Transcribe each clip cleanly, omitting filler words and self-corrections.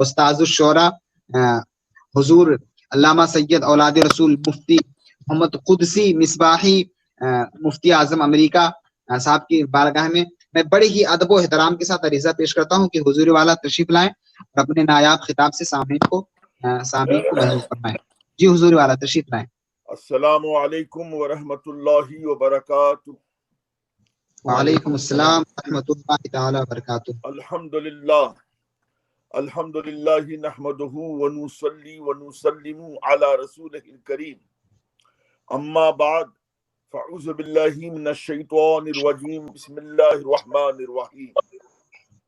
استاذ الشورا حضور علامہ سید اولاد رسول مفتی محمد قدسی مصباحی مفتی اعظم امریکہ صاحب کی بارگاہ میں بڑے ہی ادب و احترام کے ساتھ عریضہ پیش کرتا ہوں کہ حضور والا تشریف لائیں اور اپنے نایاب خطاب سے سامعین کو محظوظ فرمائیں. جی حضور والا تشریف لائیں. السلام علیکم ورحمۃ اللہ وبرکاتہ. وعلیکم السلام ورحمۃ اللہ تعالی وبرکاتہ. الحمد للہ نحمده ونصلي ونسلم على رسوله الكريم. اما بعد فاعوذ باللہ من الشیطان الرجیم. بسم اللہ الرحمن الرحیم.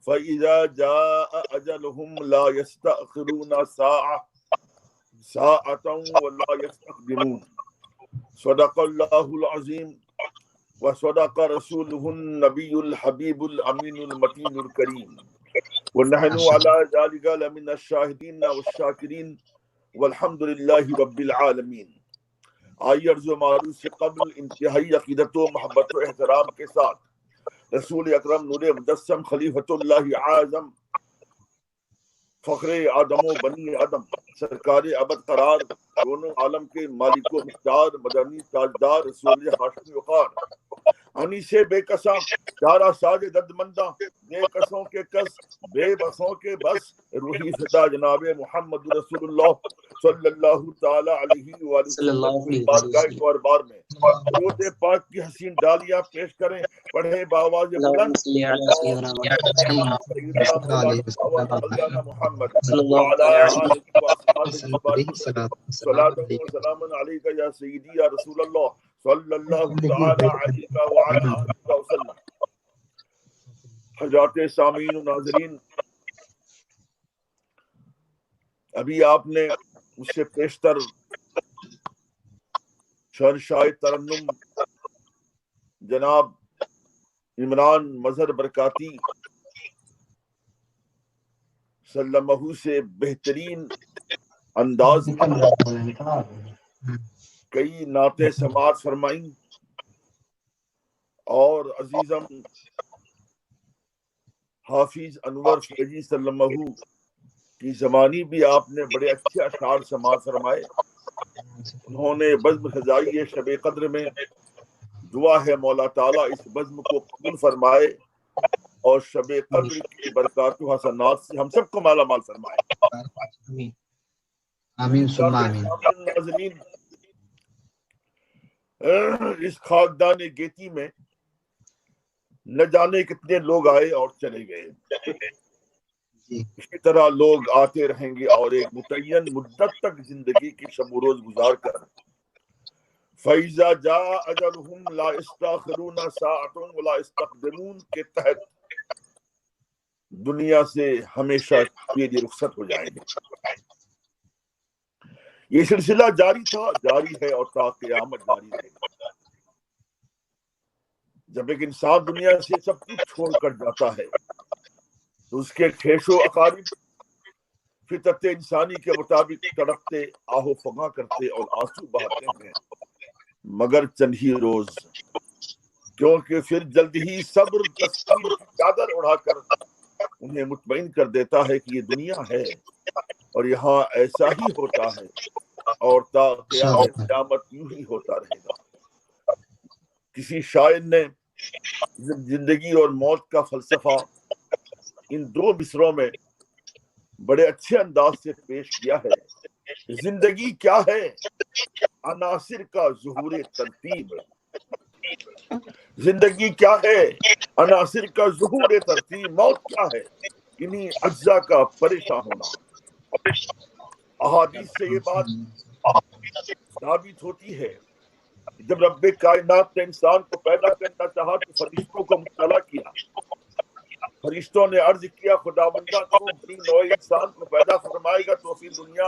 فاذا جاء اجلهم لا يستأخرون ساعة ولا يستقدمون. صدق اللہ العظیم وصدق رسوله النبی الحبیب الامین المتین الکریم. ونحن على ذلك لمن الشاہدین والشاکرین والحمد للہ رب العالمین. آئیے عرض و معروض سے قبل انتہائی عقیدت و محبت و احترام کے ساتھ رسول اکرم نور مجسم خلیفۃ اللہ اعظم فخر آدم و بنی آدم سرکار ابد قرار دونوں عالم کے مالک و مختار مدنی تاجدار رسول ہاشمی وقار انی سے بے قسم چارہ ساز درد مندہ بے قصوں کے کس بے بسوں کے بس روحی فدا جناب محمد رسول اللہ صلی اللہ تعالی علیہ وآلہ وسلم بارگاہ بار میں درود پاک کی حسین ڈالیاں پیش کریں. پڑھے باواز بلند سیدنا محمد وعلی آلہ وصحبہ صلاۃ و سلام علیک یا سیدی یا رسول اللہ صلی اللہ تعالی علیہ وعلی آلہ وسلم. حضرات سامعین و ناظرین، ابھی آپ نے مجھ سے پیشتر شہنشاہ ترنم جناب عمران مظہر برکاتی سلمہ سے بہترین انداز میں کئی نعتیں سماعت فرمائیں، اور عزیزم حافظ انور فیضی سلمہ کی زمانی بھی آپ نے بڑے اچھے اشعار سماعت فرمائے. انہوں نے بزم سجائی شب قدر میں. دعا ہے مولا تعالیٰ اس بزم کو قبول فرمائے اور شب قدر کی برکات و حسنات سے ہم سب کو مالا مال فرمائے. آمین ثم آمین. ناظرین، اس خاکدان گیتی میں نہ جانے کتنے لوگ آئے اور چلے گئے. اسی طرح لوگ آتے رہیں گے اور ایک متعین مدت تک زندگی کی شب و روز گزار کر فَإِذَا جَاءَ أَجَلُهُمْ لَا يَسْتَأْخِرُونَ سَاعَةً وَلَا يَسْتَقْدِمُونَ کے تحت دنیا سے ہمیشہ کے لیے رخصت ہو جائیں گے. یہ سلسلہ جاری تھا، جاری ہے اور تا قیامت جاری رہے گا. جب ایک انسان دنیا سے سب کچھ چھوڑ کر جاتا ہے تو اس کے ٹھیش و اقارب فطرت انسانی کے مطابق تڑپتے آہ و فغاں کرتے اور آنسو بہاتے ہیں، مگر چند ہی روز، کیونکہ پھر جلد ہی صبر تسکین کی چادر اڑا کر انہیں مطمئن کر دیتا ہے کہ یہ دنیا ہے اور یہاں ایسا ہی ہوتا ہے اور تا قیامت یوں ہی ہوتا رہے گا. کسی شاعر نے زندگی اور موت کا فلسفہ ان دو مصروں میں بڑے اچھے انداز سے پیش کیا ہے. زندگی کیا ہے؟ عناصر کا ظہور ترتیب. زندگی کیا ہے؟ عناصر کا ظہور ترتیب. موت کیا ہے؟ انہی اجزاء کا پریشان ہونا. احادیث سے یہ بات ثابت ہوتی ہے. جب رب کائنات نے انسان کو پیدا کرنا چاہا تو فرشتوں کو مطلع کیا. فرشتوں نے عرض کیا خداوندہ تو اپنی نوع انسان کو پیدا فرمائے گا تو پھر دنیا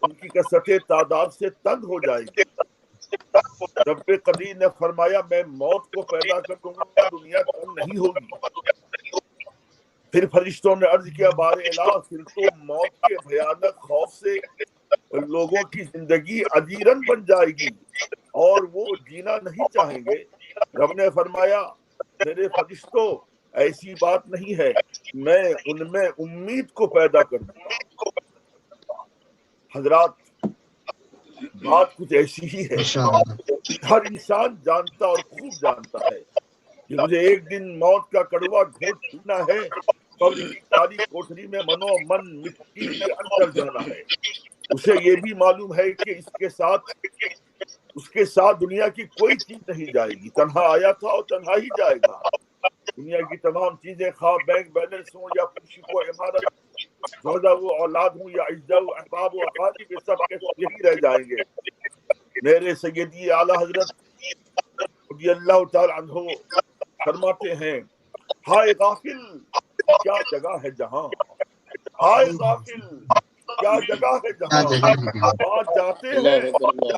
ان کی کثرت تعداد سے تنگ ہو جائے گی. رب قدیر نے فرمایا میں موت کو پیدا کر دوں گا، دنیا تنگ نہیں ہوگی. پھر فرشتوں نے عرض کیا بار الہ پھر تو موت کے بھیانک خوف سے لوگوں کی زندگی اجیرن بن جائے گی اور وہ جینا نہیں چاہیں گے. رب نے فرمایا میرے فرشتوں ایسی بات نہیں ہے، میں ان میں امید کو پیدا کر دوں گا. حضرات بات کچھ ایسی ہی ہے، ہر انسان جانتا اور خوب جانتا ہے کہ مجھے ایک دن موت کا کڑوا گھونٹ پینا ہے، قبر کی کالی کوٹری میں منو من مٹی کے اندر جانا ہے۔ اسے یہ بھی معلوم ہے کہ اس کے ساتھ دنیا کی کوئی چیز نہیں جائے گی، تنہا آیا تھا اور تنہا ہی جائے گا۔ دنیا کی تمام چیزیں، خواہ بینک بیلنس ہوں یا پوشی کو عمارت، زوجہ و اولاد ہوں یا اجزاء و احباب و اقارب، یہ سب کے یہی رہ جائیں گے۔ میرے سیدی اعلی حضرت رضی اللہ تعالی عنہ فرماتے ہیں، ہائے غافل کیا جگہ ہے جہاں، ہائے غافل کیا جگہ ہے جہاں، وہاں جاتے ہیں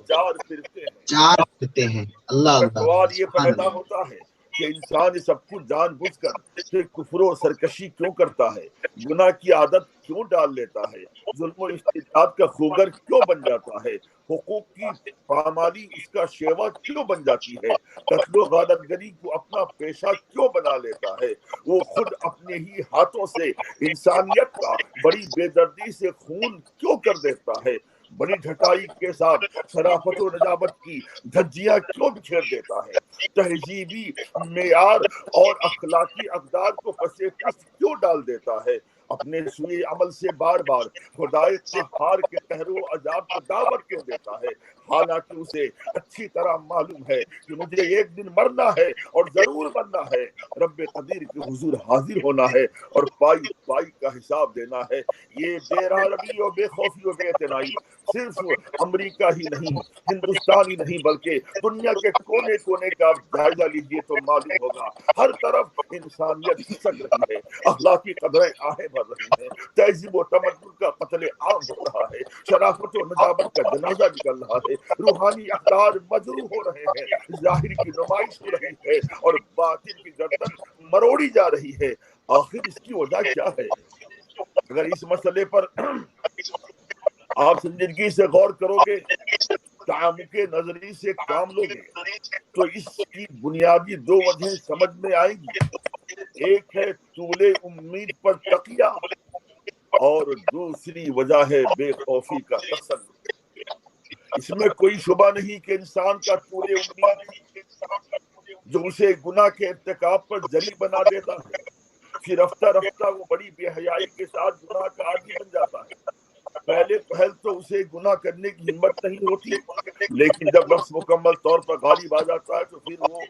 چار پھرتے ہیں۔ اللہ سوال یہ پیدا ہوتا ہے کہ انسان یہ سب کچھ جان بوجھ کر پھر کفر و سرکشی کیوں کرتا ہے، گناہ کی عادت کیوں ڈال لیتا ہے، ظلم و استبداد کا خوگر کیوں بن جاتا ہے، حقوق کی پامالی اس کا شیوا کیوں بن جاتی ہے، قتل و غارت گری کو اپنا پیشہ کیوں بنا لیتا ہے، وہ خود اپنے ہی ہاتھوں سے انسانیت کا بڑی بے دردی سے خون کیوں کر دیتا ہے، بڑی ڈھٹائی کے ساتھ شرافت و نجابت کی دھجیاں کیوں بکھیر دیتا ہے، تہذیبی معیار اور اخلاقی اقدار کو پسے پشت کیوں ڈال دیتا ہے، اپنے سوئے عمل سے بار بار خدائے قہار کے قہر و عذاب کو دعوت کیوں دیتا ہے، حالانکہ اسے اچھی طرح معلوم ہے کہ مجھے ایک دن مرنا ہے اور ضرور مرنا ہے، رب قدیر کے حضور حاضر ہونا ہے اور پائی پائی کا حساب دینا ہے۔ یہ بے رحمی اور بے خوفی اور بے اعتنائی صرف امریکہ ہی نہیں، ہندوستان ہی نہیں، بلکہ دنیا کے کونے کونے کا جائزہ لیجیے تو معلوم ہوگا ہر طرف انسانیت کھسک رہی ہے، اخلاقی قدریں آہیں بھر رہی ہیں، تہذیب و تمدن کا قتل عام ہو رہا ہے، شرافت و نجابت کا جنازہ نکل رہا ہے، روحانی اقدار مجروح ہو رہے ہیں، ظاہر کی نمائش ہو رہی ہے اور باطن کی گردن مروڑی جا رہی ہے۔ آخر اس کی وجہ کیا ہے؟ اگر اس مسئلے پر آپ سنجیدگی سے غور کرو گے، تعمق نظری سے کام لو گے، تو اس کی بنیادی دو وجہیں سمجھ میں آئیں گی۔ ایک ہے طول امید پر تقیہ اور دوسری وجہ ہے بے خوفی کا تصور۔ اس میں کوئی شبہ نہیں کہ انسان کا طول امید جو اسے گناہ کے ارتکاب پر جری بنا دیتا ہے، پھر رفتہ رفتہ وہ بڑی بے حیائی کے ساتھ گناہ کا عادی بن جاتا ہے۔ پہلے پہل تو اسے گناہ کرنے کی ہمت نہیں ہوتی، لیکن جب نفس مکمل طور پر غالب آ جاتا ہے تو پھر وہ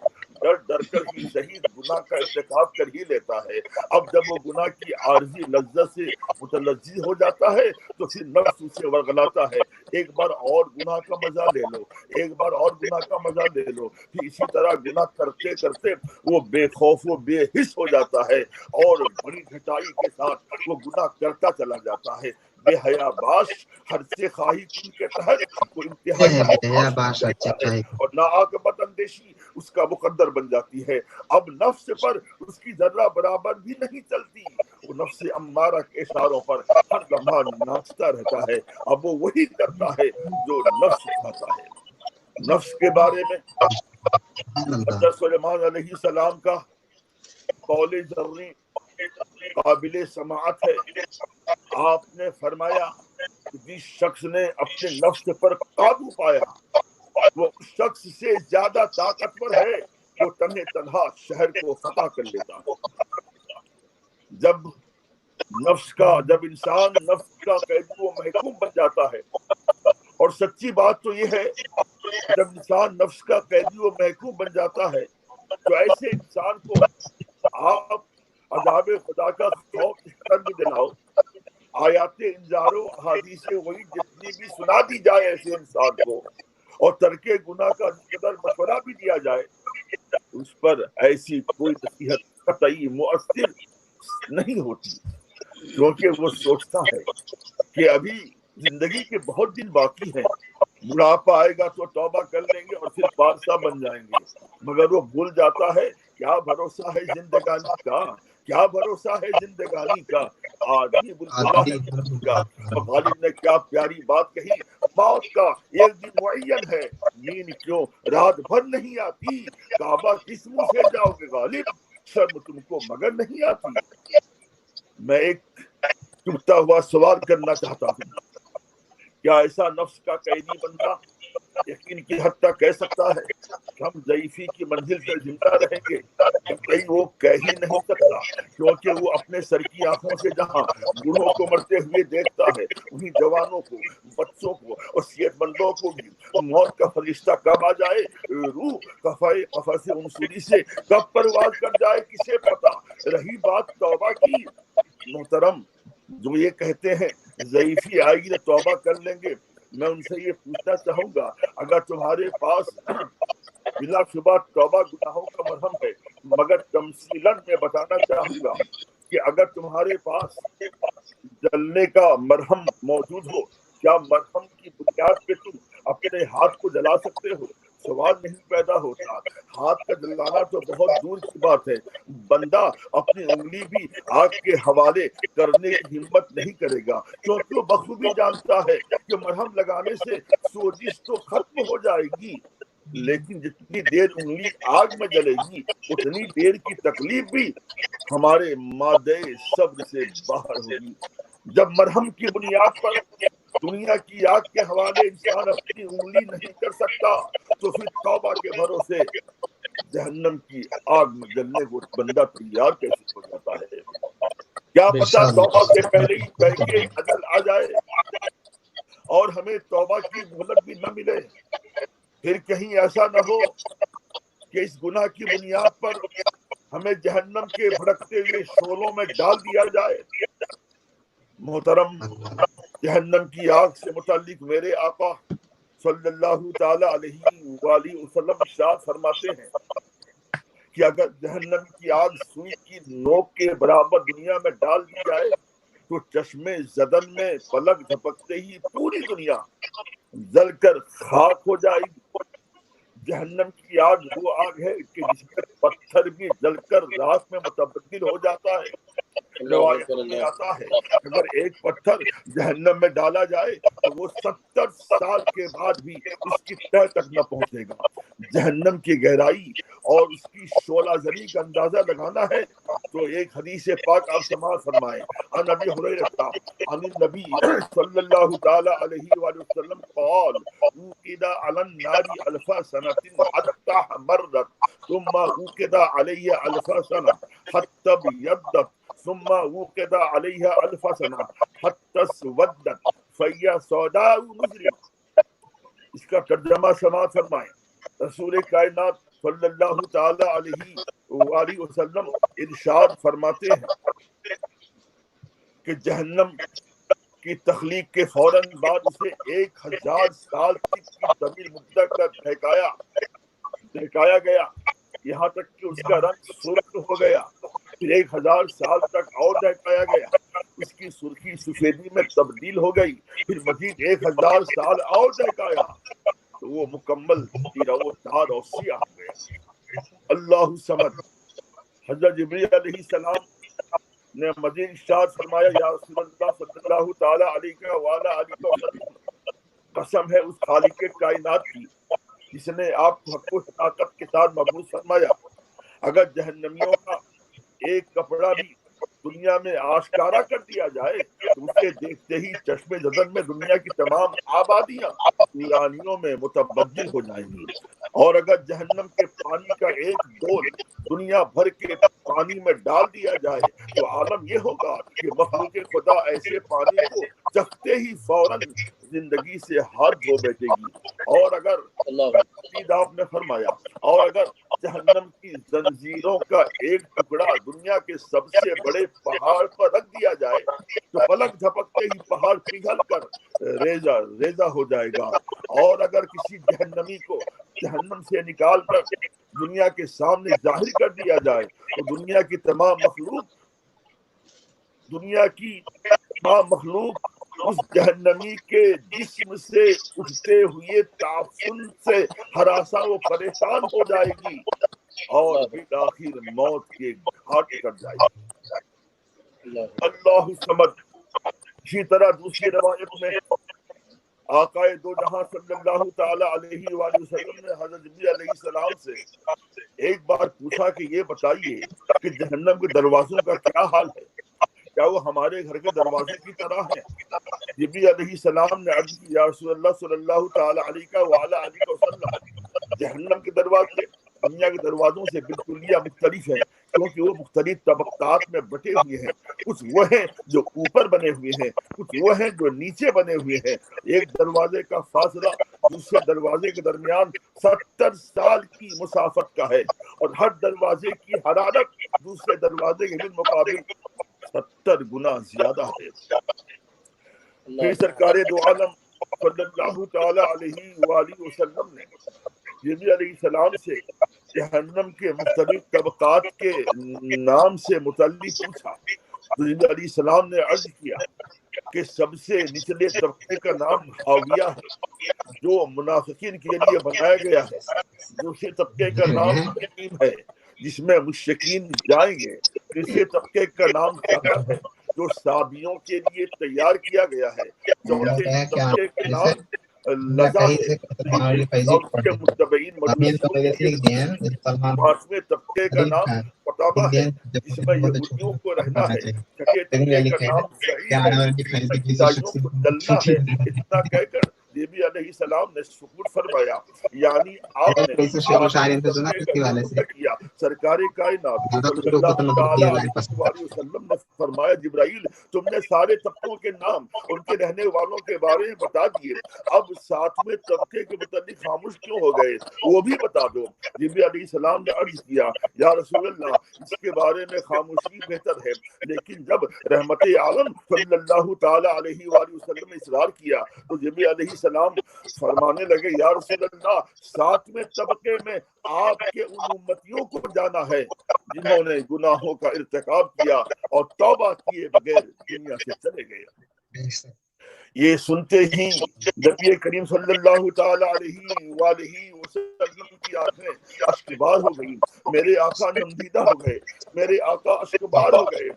ڈر ڈر کر ہی شہید گناہ کا ارتکاب کر ہی لیتا ہے۔ اب جب وہ گناہ کی عارضی لذت سے متلذذ ہو جاتا ہے تو پھر نفس اسے ورغلاتا ہے، ایک بار اور گناہ کا مزہ لے لو، ایک بار اور گناہ کا مزہ لے لو، پھر اسی طرح گناہ کرتے کرتے وہ بے خوف و بے حس ہو جاتا ہے اور بڑی ڈھٹائی کے ساتھ وہ گناہ کرتا چلا جاتا ہے۔ بے حیا باش ہر سے خواہی کن کے تحت وہ انتہائی اور ناعاقبت اندیشی اس کا مقدر بن جاتی ہے۔ اب نفس پر اس کی ذرہ برابر بھی نہیں چلتی، وہ نفس امارہ کے اشاروں پر ہر لمحہ ناچتا رہتا ہے، اب وہ وہی کرتا ہے جو نفس چاہتا ہے۔ نفس کے بارے میں حضرت سلیمان علیہ السلام کا قول ضروری قابل سماعت ہے۔ آپ نے فرمایا کہ جس شخص نے اپنے نفس پر قابو پایا وہ اس شخص سے زیادہ طاقتور ہے جو تنہا شہر کو فتح کر لیتا ہے۔ جب انسان نفس کا قیدی و محکوم بن جاتا ہے، اور سچی بات تو یہ ہے جب انسان نفس کا قیدی و محکوم بن جاتا ہے تو ایسے انسان کو آپ عذاب خدا کا خوف بھی دلاؤ، آیات انذار و احادیث وعید جتنی بھی سنا دی جائے ایسے انسان کو، اور ترک گناہ کا قدر مشورہ بھی دیا جائے، اس پر ایسی کوئی نصیحت قطعی مؤثر نہیں ہوتی، کیونکہ وہ سوچتا ہے کہ ابھی زندگی کے بہت دن باقی ہیں، بڑھاپا آئے گا تو توبہ کر لیں گے اور پھر پارسا بن جائیں گے، مگر وہ بھول جاتا ہے کیا بھروسہ ہے زندگانی کا، کیا بھروسہ ہے زندگانی کا، آدمی بلبلا ہے کا۔ اور غالب نے کیا پیاری بات کہی، موت کا ایک دن معین ہے، نیند کیوں رات بھر نہیں آتی، کعبہ کس منہ سے جاؤ گے غالب، شرم تم کو مگر نہیں آتی۔ میں ایک چبھتا ہوا سوال کرنا چاہتا ہوں کیا ایسا نفس کا قیدی بندہ یقین کی حد تک کہہ سکتا ہے کہ ہم ضعیفی کی منزل سے زندہ رہیں گے؟ کہیں وہ کہہ ہی نہیں سکتا، کیونکہ وہ اپنے سر کی آنکھوں سے جہاں بوڑھوں کو مرتے ہوئے دیکھتا ہے، وہیں جوانوں کو، بچوں کو اور صحت مندوں کو بھی موت کا فرشتہ کب آ جائے، روح قفس انصوری سے کب پرواز کر جائے، کسے پتا۔ رہی بات توبہ کی، محترم جو یہ کہتے ہیں ضعیفی آئے گی تو توبہ کر لیں گے، میں ان سے یہ پوچھنا چاہوں گا، اگر تمہارے پاس بلا شبہ توبہ گناہوں کا مرہم ہے، مگر تمثیلاً میں بتانا چاہوں گا کہ اگر تمہارے پاس جلنے کا مرہم موجود ہو، کیا مرہم کی بنیاد پہ تم اپنے ہاتھ کو جلا سکتے ہو؟ سوال نہیں پیدا ہوتا۔ ہاتھ کا جلانا تو بہت دور کی بات ہے، بندہ اپنی انگلی بھی آگ کے حوالے کرنے کی ہمت نہیں کرے گا، کیونکہ وہ بخوبی جانتا ہے کہ مرہم لگانے سے سوزش تو ختم ہو جائے گی، لیکن جتنی دیر انگلی آگ میں جلے گی اتنی دیر کی تکلیف بھی ہمارے مادے صبر سے باہر ہوگی۔ جب مرہم کی بنیاد پر دنیا کی آگ کے حوالے انسان اپنی انگلی نہیں کر سکتا، تو پھر توبہ کے بھروسے جہنم کی آگ میں جلنے کو بندہ تیار کیسے ہو جاتا ہے؟ کیا بے پتا شک توبہ سے پہلے ہی پیکے اجل آ جائے اور ہمیں توبہ کی مہلت بھی نہ ملے، پھر کہیں ایسا نہ ہو کہ اس گناہ کی بنیاد پر ہمیں جہنم کے بھڑکتے ہوئے شعلوں میں ڈال دیا جائے۔ محترم، جہنم کی آگ سے متعلق میرے آقا صلی اللہ تعالی علیہ وآلہ وسلم ارشاد فرماتے ہیں کہ اگر جہنم کی آگ سوئی کی نوک کے برابر دنیا میں ڈال دی جائے تو چشمے زدن میں پلک جھپکتے ہی پوری دنیا جل کر خاک ہو جائے گی۔ جہنم کی آگ وہ آگ ہے کہ جس میں پتھر بھی جل کر راکھ میں متبدل ہو جاتا ہے۔ روایت میں آتا ہے اگر ایک پتھر جہنم میں ڈالا جائے تو وہ 70 سال کے بعد بھی اس کی تہ تک نہ پہنچے گا۔ جہنم کی گہرائی اور اس کی شعلہ زنی کا اندازہ لگانا ہے تو ایک حدیث پاک آپ سماعت فرمائیں۔ عن ابی ہریرہ عن النبی صلی اللہ تعالی علیہ وآلہ وسلم قال اوقد علی النار 1000 سنة حتى مرت ثم اوقد علیہ 1000 سنة حتى ابيضت ثم اوقد علیہ 1000 سنة حتى اسودت فهي سوداء مظلمة۔ اس کا ترجمہ سماعت فرمائیں۔ رسول کائنات صلی اللہ تعالی علیہ وآلہ وسلم ارشاد فرماتے ہیں کہ جہنم کی تخلیق کے فوراً بعد اسے 1000 سال تک کی طویل مدت تک دہکایا گیا، یہاں تک کہ اس کا رنگ سرخ ہو گیا، پھر 1000 سال تک اور دہکایا گیا، اس کی سرخی سفیدی میں تبدیل ہو گئی، پھر مزید 1000 سال اور دہکایا تو وہ مکمل تیرہ و تار اور سیاہ ہو گیا۔ اللہ سمد۔ حضرت جبریل علیہ السلام نے مزید ارشاد فرمایا یا رسول اللہ صلی اللہ تعالی علیہ وآلہ وسلم، قسم ہے اس خالق کائنات کی جس نے آپ کو حق و حقیقت کے ساتھ مبعوث فرمایا، اگر جہنمیوں کا ایک کپڑا بھی دنیا میں آشکارا کر دیا جائے تو اسے دیکھتے ہی چشم زدن میں دنیا کی تمام آبادیاں نورانیوں میں متبدل ہو جائیں گی، اور اگر جہنم کے پانی کا ایک ڈول دنیا بھر کے پانی میں ڈال دیا جائے تو عالم یہ ہوگا کہ مخلوق خدا ایسے پانی کو چکھتے ہی فوراً زندگی سے ہاتھ دھو بیٹھے گی۔ اور اگر آپ نے فرمایا اور اگر جہنم کی زنجیروں کا ایک ٹکڑا دنیا کے سب سے بڑے پہاڑ پر رکھ دیا جائے تو پلک جھپکتے ہی پہاڑ پگھل کر ریزہ ہو جائے گا، اور اگر کسی جہنمی کو جہنم سے نکال کر دنیا کے سامنے ظاہر کر دیا جائے تو دنیا کی تمام مخلوق اس جہنمی کے جسم سے اٹھتے ہوئے تعفن سے ہراساں و پریشان ہو جائے گی اور بالآخر موت کے گھاٹ اتر جائے گی۔ اللہ سمجھ۔ اسی طرح دوسری روایت میں آقائے دو جہاں صلی اللہ تعالی علیہ وآلہ وسلم نے حضرت جبریل علیہ السلام سے ایک بار پوچھا کہ یہ بتائیے کہ جہنم کے دروازوں کا کیا حال ہے؟ کیا وہ ہمارے گھر کے دروازے کی طرح ہیں؟ جبریل علیہ السلام نے عرض کی یا رسول اللہ صلی اللہ تعالی علیہ وآلہ وسلم، جہنم کے دروازے دنیا کے دروازوں سے بالکل مختلف ہیں، کیونکہ وہ مختلف طبقات میں بٹے ہوئے ہیں۔ کچھ وہ ہیں جو اوپر بنے ہوئے ہیں، کچھ وہ ہیں جو نیچے بنے ہوئے ہیں۔ ایک دروازے کا فاصلہ دوسرے دروازے کے درمیان 70 سال کی مسافت کا ہے، اور ہر دروازے کی حرارت دوسرے دروازے کے بالمقابل 70 گنا زیادہ ہے۔ پھر سرکار دو عالم صلی اللہ تعالی علیہ وآلہ وسلم نے جبریل علیہ السلام سے جہنم کے مختلف طبقات کے نام سے متعلق پوچھا تو جبریل علیہ السلام نے عرض کیا کہ سب سے نچلے طبقے کا نام حاویہ ہے، جو منافقین کے لیے بنایا گیا ہے۔ دوسرے طبقے کا نام حمیم ہے، جس میں مشرکین جائیں گے۔ تیسرے طبقے کا نام سقر ہے، جو صابیوں کے لیے تیار کیا گیا ہے۔ چوتھے طبقے کا نام لظا ہے، اور اس کے متبعین مجوسیوں کے لیے رہنا ہے۔ پانچویں طبقے کا نام قطابہ ہے، جس میں یہودیوں کو رہنا ہے۔ چھٹے طبقے کا نام سعید ہے، جس میں عیسائیوں کو جلنا ہے۔ اتنا کہہ کر نبی علیہ السلام نے سکوت فرمایا، یعنی آپ نے کیا۔ سرکار کائنات صلی اللہ تعالی علیہ وآلہ وسلم نے فرمایا جبرائیل تم نے سارے طبقوں کے نام ان کے رہنے والوں کے بارے میں بتا دیے، اب ساتویں طبقے کے متعلق خاموش کیوں ہو گئے، وہ بھی بتا دو۔ جبرائیل علیہ السلام نے عرض کیا یا رسول اللہ اس کے بارے میں خاموشی بہتر ہے، لیکن جب رحمت عالم صلی اللہ تعالی علیہ وآلہ وسلم نے اصرار کیا تو جبرائیل علیہ السلام فرمانے لگے یا رسول اللہ ساتویں طبقے میں آپ کے ان امتیوں کو جانا ہے جنہوں نے گناہوں کا ارتکاب کیا اور توبہ کیے بغیر دنیا سے چلے گئے۔ یہ سنتے ہی نبی کریم صلی اللہ تعالی علیہ وآلہ وسلم کی آنکھیں اشکبار ہو گئی، میرے آقا نمدیدہ ہو گئے، میرے آقا اشکبار ہو گئے،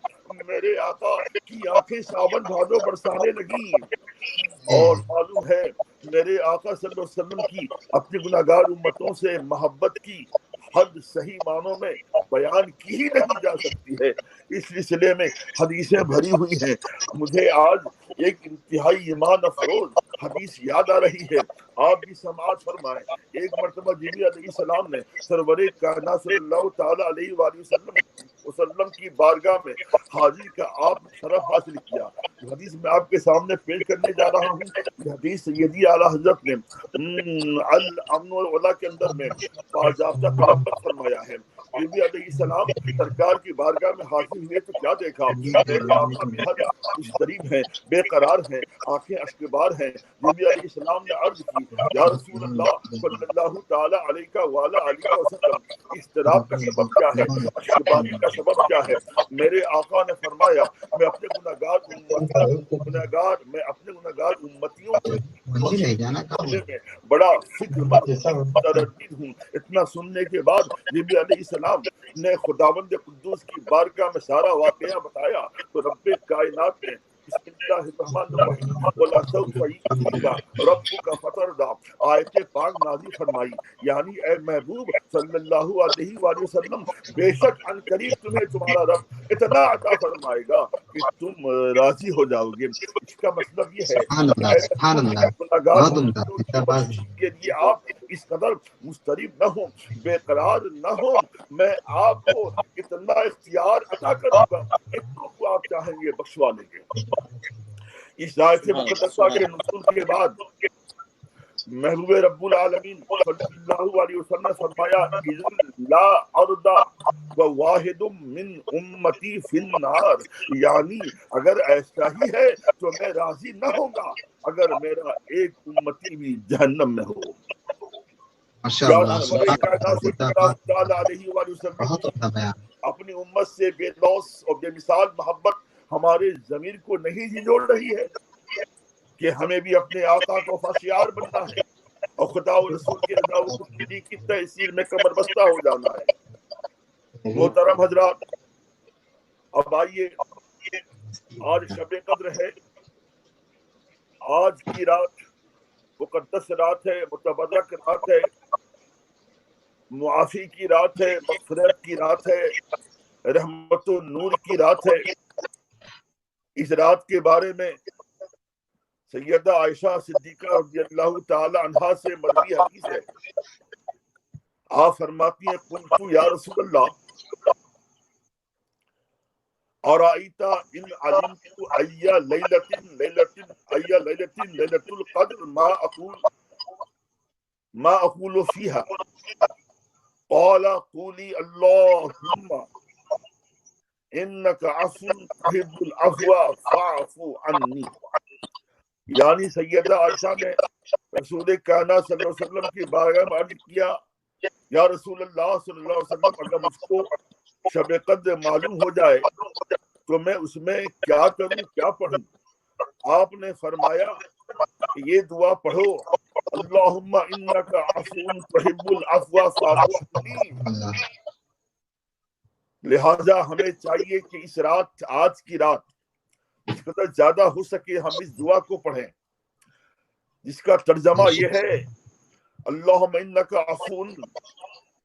میرے آقا کی آنکھیں ساون بھادو برسانے لگی۔ اور معلوم ہے میرے آقا صلی اللہ علیہ وسلم کی اپنی گناہگار امتوں سے محبت کی حد صحیح معنوں میں بیان کی ہی نہیں جا سکتی ہے۔ اس سلسلے میں حدیثیں بھری ہوئی ہیں۔ مجھے آج ایک انتہائی ایمان افروز حدیث یاد آ رہی ہے، آپ بھی سماعت فرمائیں۔ ایک مرتبہ جبریل علیہ السلام نے سرور کائنات صلی اللہ تعالی علیہ وآلہ وسلم کی بارگاہ میں حاضر کا آپ نے شرف حاصل کیا۔ حدیث میں آپ کے سامنے پیش کرنے جا رہا ہوں۔ یہ حدیث سیدی اعلیٰ حضرت نے الامن والولا کے اندر میں باضابطہ تلبت فرمایا ہے۔ نبی علیہ السلام سرکار کی بارگاہ میں حاضر ہوئے تو کیا دیکھا، میرے آقا کے حد مضطرب ہیں، بے قرار ہیں، آنکھیں اشکبار ہیں۔ نبی علیہ السلام نے عرض کی یا رسول اللہ صلی اللہ تعالی علیہ وآلہ وسلم اضطراب کا سبب کیا ہے، اشکباری کا سبب کیا ہے؟ میرے آقا نے فرمایا میں اپنے گناہگار امتیوں کو میں بڑا فکر متردد ہوں۔ اتنا سننے کے بعد نبی علیہ السلام نے خداوند قدوس کی بارگاہ میں سارا واقعہ بتایا تو رب کائنات نے بسم اللہ الرحمن الرحیم وَلَا سَوْفَ يُعْطِيكَ رَبُّكَ فَتَرْضَىٰ آیت پاک نازل فرمائی، یعنی اے محبوب صلی اللہ علیہ وآلہ وسلم بے شک ان قریب تمہیں تمہارا رب اتنا عطا فرمائے گا کہ تم راضی ہو جاؤ گے۔ اس کا مطلب یہ ہے کے لیے آپ اس قدر مضطرب نہ ہوں، بے قرار نہ ہوں، میں آپ کو اتنا اختیار عطا کروں گا کہ کو آپ چاہیں گے بخشوا لیں گے۔ اس آیت مقدسہ کے نزول کے بعد محبوب رب العالمین صلی اللہ علیہ وسلم نے فرمایا لا اردا واحد من امتی فی النار، یعنی اگر ایسا ہی ہے تو میں راضی نہ ہوں گا اگر میرا ایک امتی بھی جہنم میں ہو۔ اپنی امت سے بے لوث اور بے مثال محبت ہمارے ضمیر کو نہیں جھنجھوڑ رہی ہے کہ ہمیں بھی اپنے آقا کو وفاشیار بننا ہے اور خدا و رسول کی رضا و خودی کی تحصیل میں کمر بستہ ہو جانا ہے۔ محترم حضرات، اب آئیے، آج شب قدر ہے، آج کی رات مقدس رات ہے، متبرک رات ہے، معافی کی رات ہے، مغفرت کی رات ہے، رحمت و نور کی رات ہے۔ اس رات کے بارے میں سیدہ عائشہ صدیقہ رضی اللہ تعالی عنہا سے مروی حدیث ہے، آپ فرماتی ہیں قلت یا رسول اللہ ارائیت ان علمت ای لیلۃ القدر ما اقول فیہا قال قولی اللہم انک عفو تحب العفو فاعف عنی. یعنی سیدہ عائشہ نے رسول کائنات صلی اللہ علیہ وسلم کی بارگاہ میں عرض کیا، یا رسول اللہ صلی اللہ علیہ وسلم اگر مجھ کو شب قدر معلوم ہو جائے تو میں اس میں کیا کروں، کیا پڑھوں؟ آپ نے فرمایا کہ یہ دعا پڑھو، اللہم انک عفو تحب العفو فاعف عنی. لہذا ہمیں چاہیے کہ اس رات، آج کی رات جس قدر زیادہ ہو سکے ہم اس دعا کو پڑھیں، جس کا ترجمہ یہ ہے اللہم انک عفو،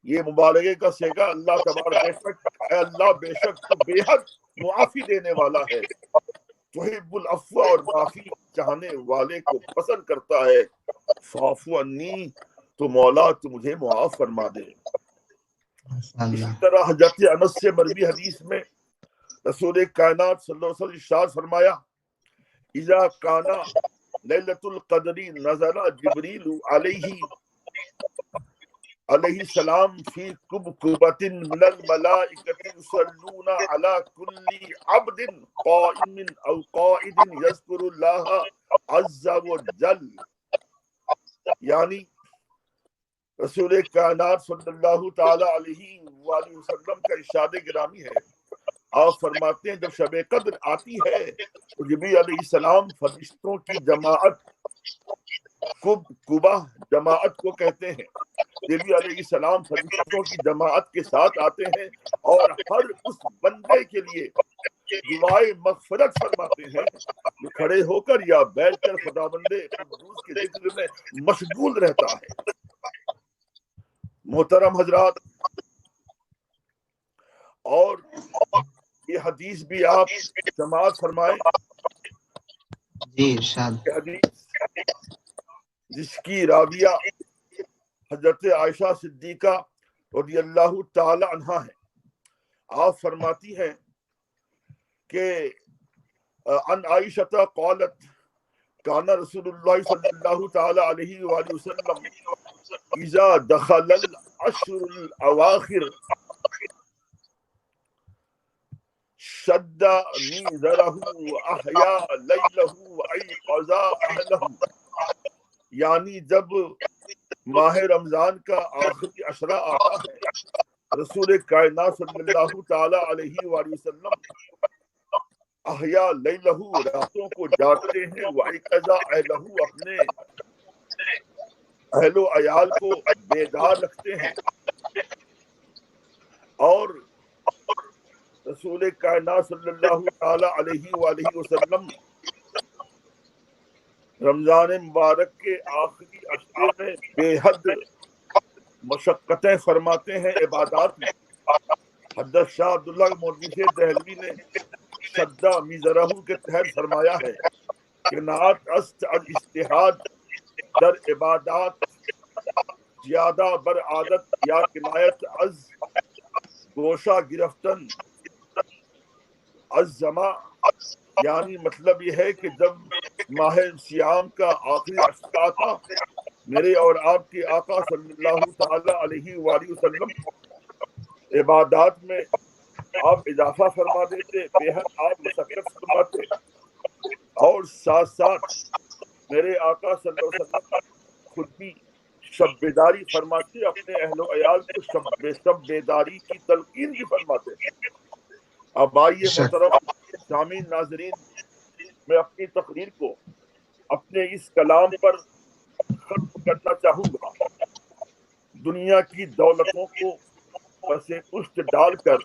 یہ مبالغے کا صیغہ، اللہ تبارک اے اللہ بے شک تو بے حد معافی دینے والا ہے، تحب العفو اور معافی چاہنے والے کو پسند کرتا ہے، فاعف عنی تو مولا تو مجھے معاف فرما دے. اسی طرح حضرت انس سے مروی حدیث میں رسول کائنات صلی اللہ علیہ وسلم ارشاد فرمایا اذا کان لیلۃ القدر نزل جبریل علیہ السلام فی کبکبۃ من الملائکۃ یصلون علی کل عبد قائم او قاعد یذکر اللہ عز وجل. یعنی رسول کائنات صلی اللہ تعالی علیہ وآلہ وسلم کا ارشاد گرامی ہے، آپ فرماتے ہیں جب شب قدر آتی ہے تو جبریل علیہ السلام فرشتوں کی جماعت، کبہ جماعت کو کہتے ہیں، جبریل علیہ السلام فرشتوں کی جماعت کے ساتھ آتے ہیں اور ہر اس بندے کے لیے دعائے مغفرت فرماتے ہیں جو کھڑے ہو کر یا بیٹھ کر خداوند قدوس کے ذکر میں مشغول رہتا ہے. محترم حضرات، اور یہ حدیث بھی آپ سماعت فرمائیں. حدیث جس کی راویہ حضرت عائشہ صدیقہ رضی اللہ تعالی عنہا ہے، آپ فرماتی ہیں کہ عن عائشہ قالت کان رسول اللہ صلی اللہ تعالی علیہ وآلہ وسلم اذا دخل العشر الاواخر شد میزرہ واحیا لیلہ وایقظ اہلہ. یعنی جب ماہ رمضان کا آخری عشرہ آتا ہے رسول کائنات صلی اللہ تعالی علیہ وآلہ وسلم احیا لیلہ راتوں کو جاگتے ہیں، وایقظ اہلہ اپنے اہل و عیال کو بیدار رکھتے ہیں، اور رسول کائنات صلی اللہ تعالی علیہ وآلہ وسلم رمضان مبارک کے آخری عشرے میں بے حد مشقتیں فرماتے ہیں عبادات میں. حضرت شاہ عبداللہ مولوی سے دہلوی نے شدہ میزرہ کے تحت فرمایا ہے کہ نعت است از اجتہاد در عبادات زیادہ بر عادت یا کنایت از گوشہ گرفتن از زما. یعنی مطلب یہ ہے کہ جب ماہ سیام کا آخری عشرہ تھا میرے اور آپ کے آقا صلی اللہ تعالی علیہ وآلہ وسلم عبادات میں آپ اضافہ فرما دیتے، بے حد آپ مشقت فرماتے، اور ساتھ ساتھ میرے آقا صلی اللہ علیہ وسلم خود بھی شب بیداری فرماتے، اپنے اہل و عیال کو شب بیداری کی تلقین بھی فرماتے. اب آئیے محترم سامعین ناظرین، میں اپنی تقریر کو اپنے اس کلام پر ختم کرنا چاہوں گا. دنیا کی دولتوں کو پس پشت ڈال کر،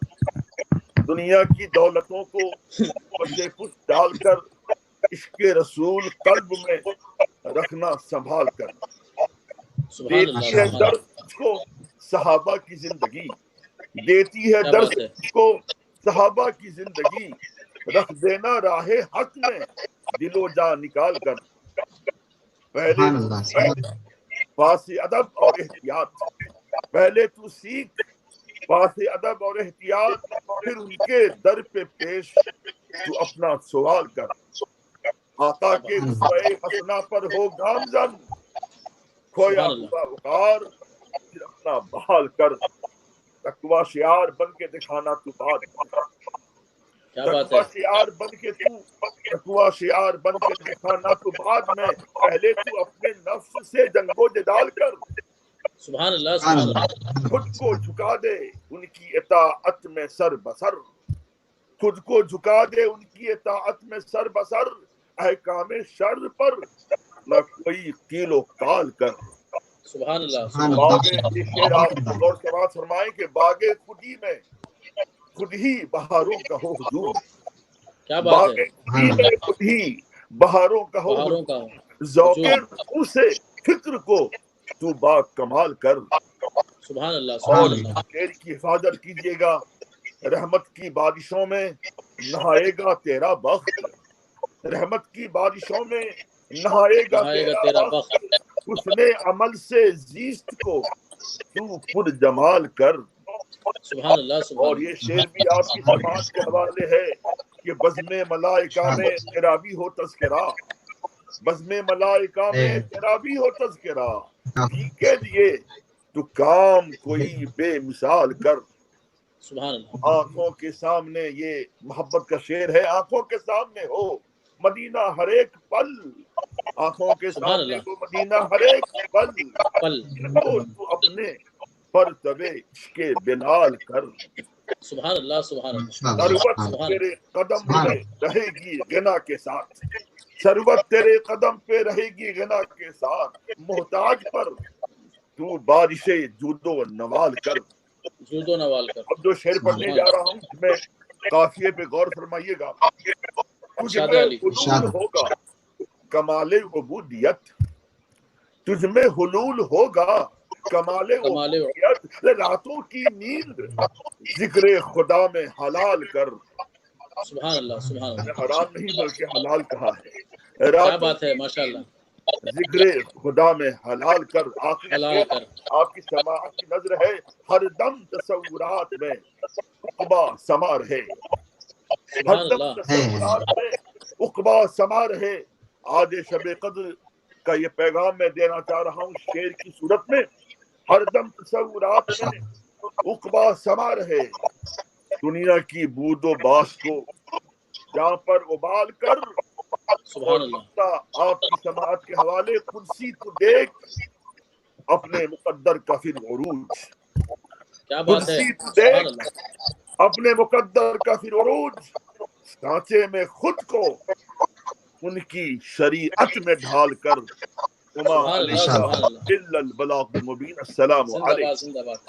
دنیا کی دولتوں کو پس پشت ڈال کر عشق رسول قلب میں رکھنا سنبھال کر. دیتی ہے درس کو صحابہ کی زندگی، دیتی ہے درس کو صحابہ کی زندگی. رکھ دینا راہ حق میں دل و جان نکال کر. پہلے سبحان اللہ سبحان اللہ. پاس ادب اور احتیاط، پہلے تو سیکھ پاس ادب اور احتیاط، پھر ان کے در پہ پیش تو اپنا سوال کر. آقا کے اسوہ حسنہ پر ہو گامزن، کھویا ہوا وقار پھر اپنا بحال کر. تقویٰ شعار بن کے دکھانا تو بعد میں، تقویٰ شعار بن کے تقویٰ شعار بن کے دکھانا تو بعد میں، پہلے تو اپنے نفس سے جنگ و جدال کر. سبحان اللہ سبحان اللہ. خود کو جھکا دے ان کی اطاعت میں سر بسر، خود کو جھکا دے ان کی اطاعت میں سر بسر، احکام شر پر نہ کوئی قیل و قال کر. سبحان اللہ سبحان سبحان اللہ. یہ شعر آپ غور سے بات فرمائیں کہ باغ خودی میں خود ہی بہاروں کا ہو حضور. کیا بات باغ ہے. خودی میں خود ہی بہاروں کا ہو بہاروں کا ذوق روح سے فکر کو تو با کمال کر. سبحان اللہ اور سبحان اللہ. شعر کی حفاظت کیجیے گا. رحمت کی بارشوں میں نہائے گا تیرا بخت، رحمت کی بارشوں میں نہائے گا تیرا بخت. حسن عمل سے زیست کو تو پر جمال کر. سبحان اللہ اور سبحان یہ اللہ. شعر بھی آپ کی سماعت کے حوالے ہے کہ بزم ملائکہ میں تیرا بھی ہو تذکرہ، بزم ملائکہ میں تیرا بھی ہو تذکرہ، جی کے لیے تو کام کوئی بے مثال کر. سبحان اللہ. آنکھوں کے سامنے یہ محبت کا شعر ہے، آنکھوں کے سامنے ہو مدینہ ہر ایک پل، آنکھوں کے سبحان سامنے اللہ. ہو مدینہ ہر ایک پل، پل. ان کو تو اپنے پر تبے عشق بلال کر. سبحان اللہ سبحان اللہ. ثروت سبحان تیرے قدم پہ رہے گی غنا کے ساتھ، ثروت تیرے قدم پہ رہے گی غنا کے ساتھ، محتاج پر تو بارش جود و نوال کر. جود و نوال کر. اب جو شعر پڑھنے جا رہا ہوں اس میں قافیے پہ غور فرمائیے گا. تجھ ارشاد میں علی. حلول ہوگا کمال عبودیت، تجھ میں حلول ہوگا کمال کمال عبودیت، راتوں کی نیند ذکر خدا میں حلال کر. سبحان اللہ سبحان میں اللہ. حرام نہیں بلکہ حلال کہا ہے. کیا راتوں بات ہے کی ماشاء اللہ. ذکر خدا میں حلال کر. آخری حلال شعر کر. آپ کی سماعت کی نظر ہے. ہر دم تصورات میں عقبہ سما رہے، ہر سبحان دم اللہ. تصورات میں عقبہ سما رہے. آج شب قدر کا یہ پیغام میں دینا چاہ رہا ہوں شعر کی صورت میں. ہر دم تصورات میں عقبہ سما رہے، دنیا کی بود و باس کو جہاں پر ابال کر. سبحان اور اللہ. نقطہ آپ کی سماعت کے حوالے قدسی تو دیکھ اپنے مقدر کا پھر عروج. کیا بات ہے. قدسی تو سبحان دیکھ اللہ. اپنے مقدر کا پھر عروج، سانچے میں خود کو ان کی شریعت میں ڈھال کر. وما سبحان اللہ علینا سبحان اللہ. الا البلاغ المبین. السلام زندہ باد علیکم. زندہ باد.